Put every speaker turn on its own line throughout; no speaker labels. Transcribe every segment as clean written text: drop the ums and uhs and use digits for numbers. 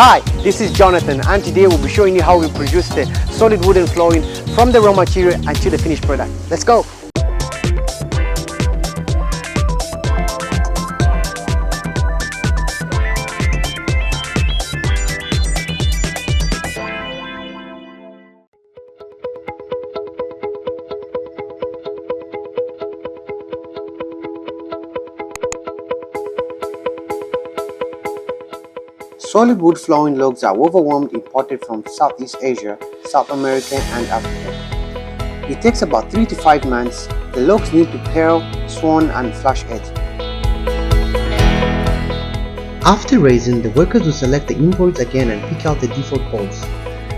Hi, this is Jonathan, and today we'll be showing you how we produce the solid wooden flooring from the raw material until the finished product. Let's go! Solid wood flooring logs are woven imported from Southeast Asia, South America and Africa. It takes about 3 to 5 months. The logs need to pare, sworn and flush edge. After raising, the workers will select the inboards again and pick out the default boards.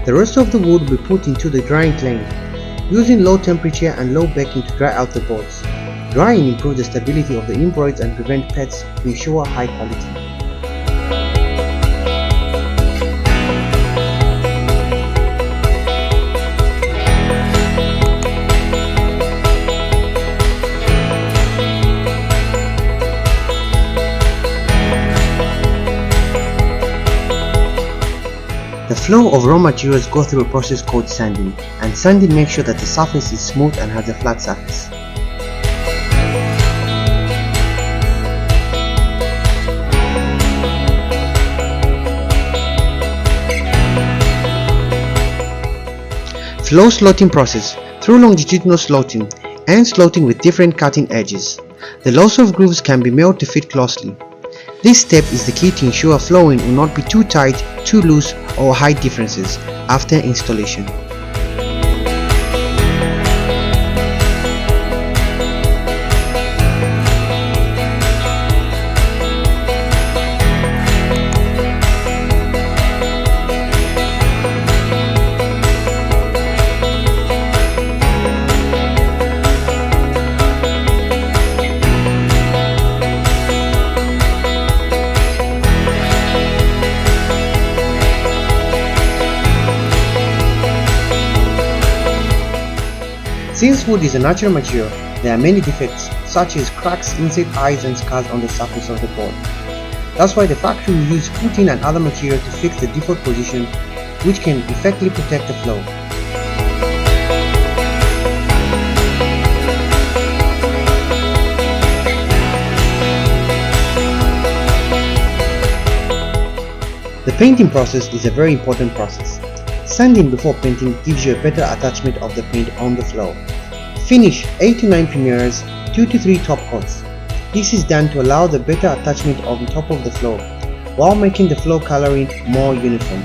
The rest of the wood will be put into the drying kiln, using low temperature and low baking to dry out the boards. Drying improves the stability of the inboards and prevent pets to ensure high quality. The flow of raw materials go through a process called sanding, and sanding makes sure that the surface is smooth and has a flat surface. Flow slotting process through longitudinal slotting and slotting with different cutting edges. The lots of grooves can be milled to fit closely. This step is the key to ensure flooring will not be too tight, too loose or height differences after installation. Since wood is a natural material, there are many defects such as cracks, insect eyes and scars on the surface of the board. That's why the factory will use putty and other material to fix the default position, which can effectively protect the flow. The painting process is a very important process. Sanding before painting gives you a better attachment of the paint on the floor. Finish 8 to 9 premieres, 2 to 3 top coats. This is done to allow the better attachment on top of the floor, while making the floor coloring more uniform.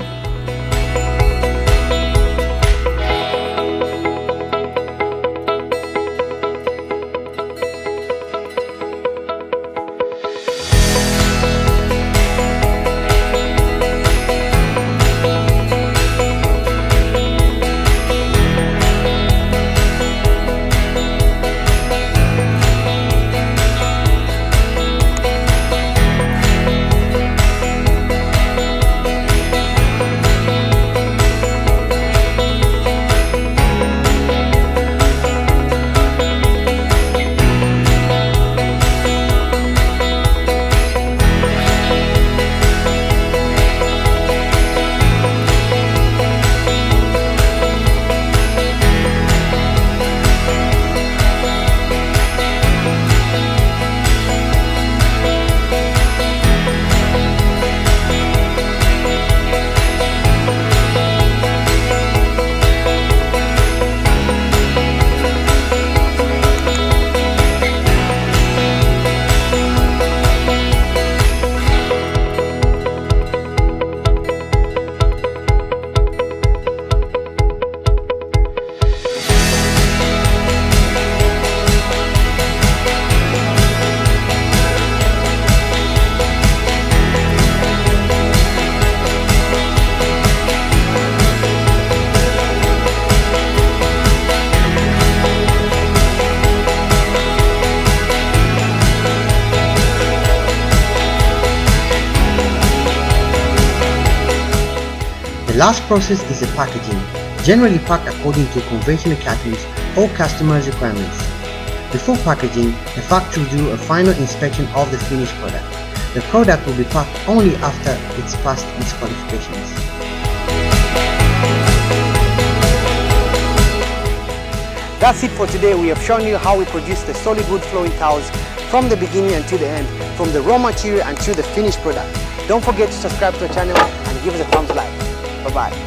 The last process is the packaging, generally packed according to conventional cartons or customers' requirements. Before packaging, the factory will do a final inspection of the finished product. The product will be packed only after it's passed its qualifications. That's it for today. We have shown you how we produce the solid wood flooring tiles from the beginning until the end, from the raw material until the finished product. Don't forget to subscribe to the channel and give us a thumbs like. Bye-bye.